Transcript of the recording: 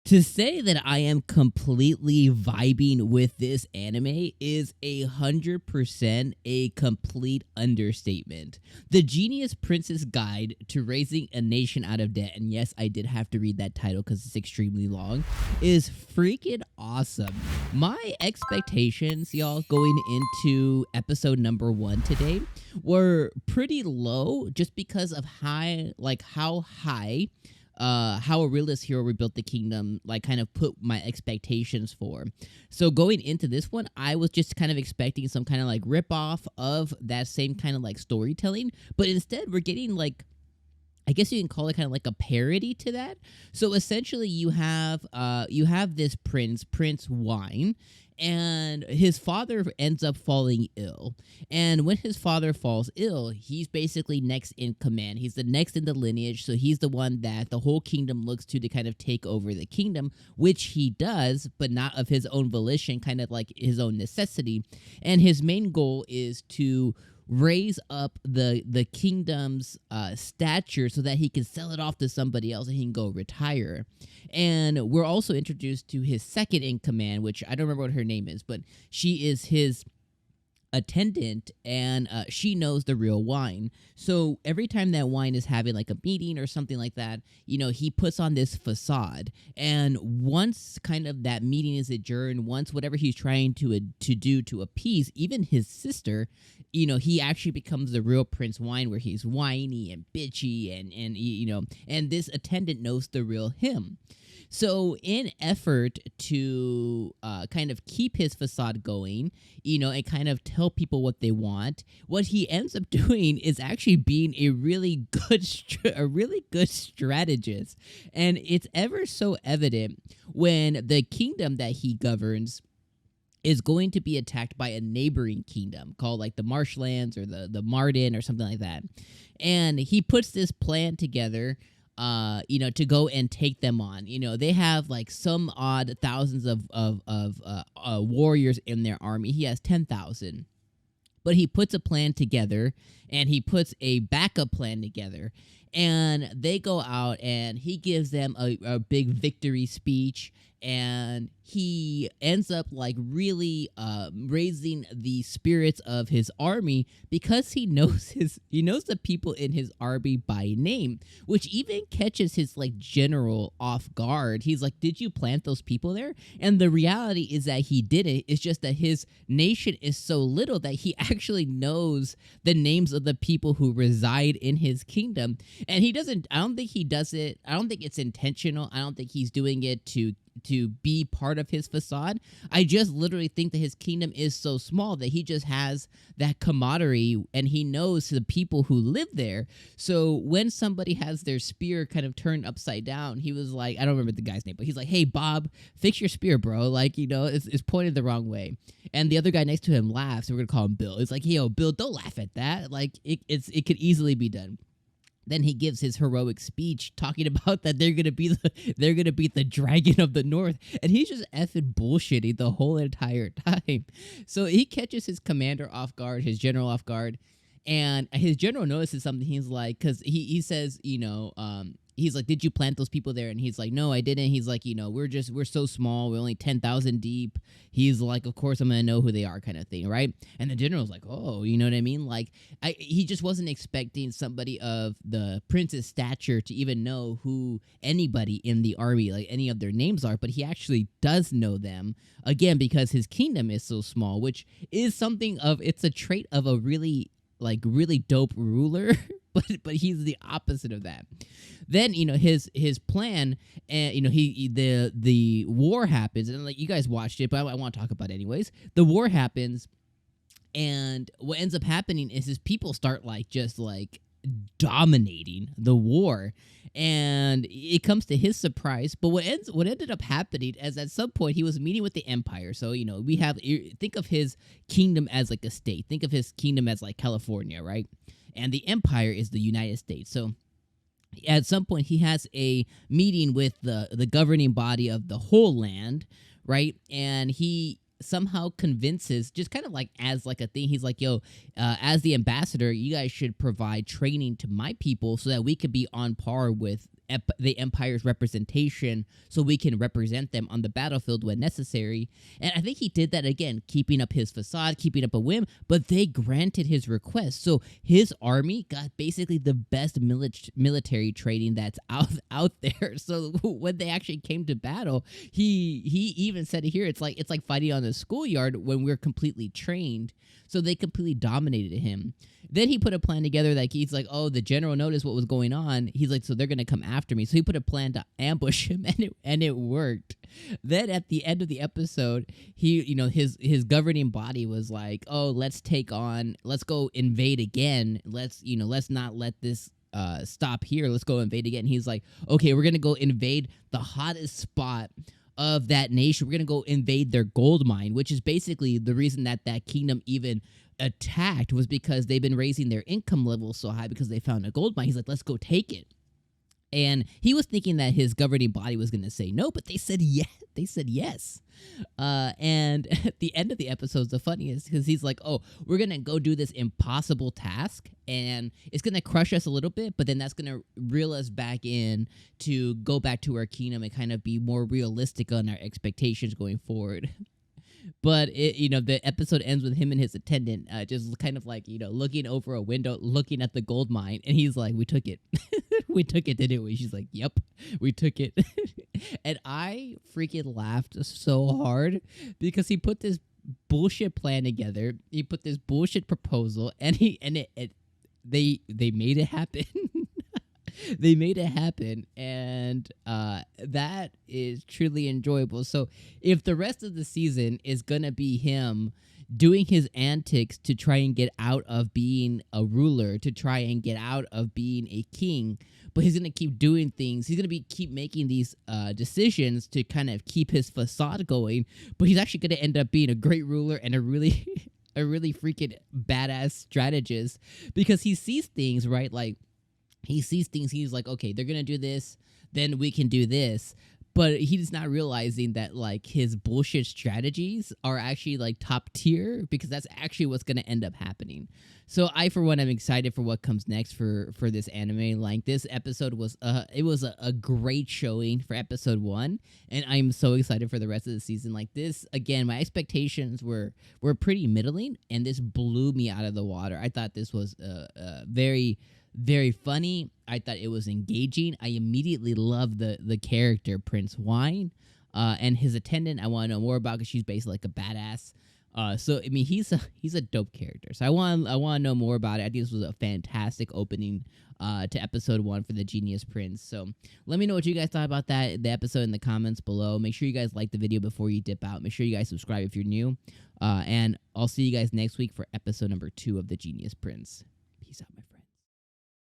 To say that I am completely vibing with this anime is 100% a complete understatement. The Genius Prince's Guide to Raising a Nation Out of Debt, and yes, I did have to read that title because it's extremely long, is freaking awesome. My expectations, y'all, going into episode number 1 today were pretty low just because of how a realist hero rebuilt the kingdom, like, kind of put my expectations for. So going into this one, I was just kind of expecting some kind of like rip-off of that same kind of like storytelling, but instead we're getting like, I guess you can call it kind of like a parody to that. So essentially you have this Prince Wine, and his father ends up falling ill. And when his father falls ill, he's basically next in command. He's the next in the lineage, so he's the one that the whole kingdom looks to kind of take over the kingdom, which he does, but not of his own volition, kind of like his own necessity. And his main goal is to raise up the kingdom's stature so that he can sell it off to somebody else and he can go retire. And we're also introduced to his second in command, which I don't remember what her name is, but she is his attendant, and she knows the real Wine. So every time that Wine is having like a meeting or something like that, you know, he puts on this facade. And once kind of that meeting is adjourned, once whatever he's trying to do to appease even his sister, you know, he actually becomes the real Prince Wine, where he's whiny and bitchy, and you know, and this attendant knows the real him. So in effort to kind of keep his facade going, you know, and kind of tell people what they want, what he ends up doing is actually being a really good strategist. And it's ever so evident when the kingdom that he governs is going to be attacked by a neighboring kingdom called like the Marshlands or the Marden or something like that. And he puts this plan together, you know, to go and take them on. You know, they have like some odd thousands of warriors in their army. He has 10,000. But he puts a plan together, and he puts a backup plan together. And they go out, and he gives them a big victory speech, and he ends up like really raising the spirits of his army, because he knows the people in his army by name, which even catches his like general off guard. He's like, did you plant those people there? And the reality is that he didn't. It's just that his nation is so little that he actually knows the names of the people who reside in his kingdom. And he doesn't, I don't think he does it, I don't think it's intentional. I don't think he's doing it to be part of his facade. I just literally think that his kingdom is so small that he just has that camaraderie, and he knows the people who live there. So when somebody has their spear kind of turned upside down, he was like, I don't remember the guy's name, but he's like, hey, Bob, fix your spear, bro. Like, you know, it's pointed the wrong way. And the other guy next to him laughs, and we're going to call him Bill. It's like, yo, Bill, don't laugh at that. Like, it could easily be done. Then he gives his heroic speech talking about that they're gonna beat the dragon of the north, and he's just effing bullshitting the whole entire time. So he catches his commander off guard, his general off guard, and his general notices something. He's like, because he says, you know, he's like, did you plant those people there? And he's like, no, I didn't. He's like, you know, we're so small. We're only 10,000 deep. He's like, of course I'm going to know who they are, kind of thing, right? And the general's like, oh, you know what I mean? Like, he just wasn't expecting somebody of the prince's stature to even know who anybody in the army, like any of their names are, but he actually does know them, again, because his kingdom is so small, which is something of, it's a trait of a really dope ruler, but he's the opposite of that. Then, you know, his plan, and you know, the war happens, and like, you guys watched it, but I want to talk about it anyways. The war happens, and what ends up happening is his people start like just like dominating the war, and it comes to his surprise. But what ended up happening is, at some point, he was meeting with the empire. So, you know, think of his kingdom as like a state. Think of his kingdom as like California, right? And the empire is the United States. So at some point, he has a meeting with the governing body of the whole land, right? And he somehow convinces, just kind of like as like a thing, he's like, yo, as the ambassador, you guys should provide training to my people so that we could be on par with the Empire's representation, so we can represent them on the battlefield when necessary. And I think he did that again, keeping up his facade, keeping up a whim, but they granted his request. So his army got basically the best military training that's out there. So when they actually came to battle, he even said it here, it's like fighting on the schoolyard when we're completely trained. So they completely dominated him. Then he put a plan together that he's like, oh, the general noticed what was going on. He's like, so they're going to come after me. So he put a plan to ambush him, and it worked. Then at the end of the episode, his governing body was like, oh, let's go invade again. Let's not let this stop here. Let's go invade again. He's like, okay, we're going to go invade the hottest spot of that nation. We're going to go invade their gold mine, which is basically the reason that kingdom even attacked, was because they've been raising their income level so high because they found a gold mine. He's like, let's go take it. And he was thinking that his governing body was going to say no, but they said yes. They said yes. And at the end of the episode is the funniest, because he's like, oh, we're going to go do this impossible task, and it's going to crush us a little bit, but then that's going to reel us back in to go back to our kingdom and kind of be more realistic on our expectations going forward. But the episode ends with him and his attendant just kind of like, looking over a window, looking at the gold mine, and he's like, we took it. We took it, didn't we? She's like, yep, we took it. And I freaking laughed so hard because he put this bullshit plan together. He put this bullshit proposal, and they made it happen. They made it happen, and that is truly enjoyable. So if the rest of the season is going to be him doing his antics to try and get out of being a ruler, to try and get out of being a king, but he's going to keep doing things. He's going to keep making these decisions to kind of keep his facade going, but he's actually going to end up being a great ruler and a really freaking badass strategist, because he sees things, right? Like, he sees things, he's like, okay, they're going to do this, then we can do this. But he's not realizing that, like, his bullshit strategies are actually, like, top tier, because that's actually what's going to end up happening. So I, for one, am excited for what comes next for this anime. Like, this episode was, a great showing for episode 1, and I'm so excited for the rest of the season. Like, this, again, my expectations were pretty middling, and this blew me out of the water. I thought this was very, very funny. I thought it was engaging. I immediately loved the character Prince Wine, and his attendant. I want to know more about, because she's basically like a badass. So I mean, he's a dope character. So I want to know more about it. I think this was a fantastic opening to episode 1 for the Genius Prince. So let me know what you guys thought about the episode in the comments below. Make sure you guys like the video before you dip out. Make sure you guys subscribe if you're new. And I'll see you guys next week for episode number 2 of the Genius Prince. Peace out, my friends.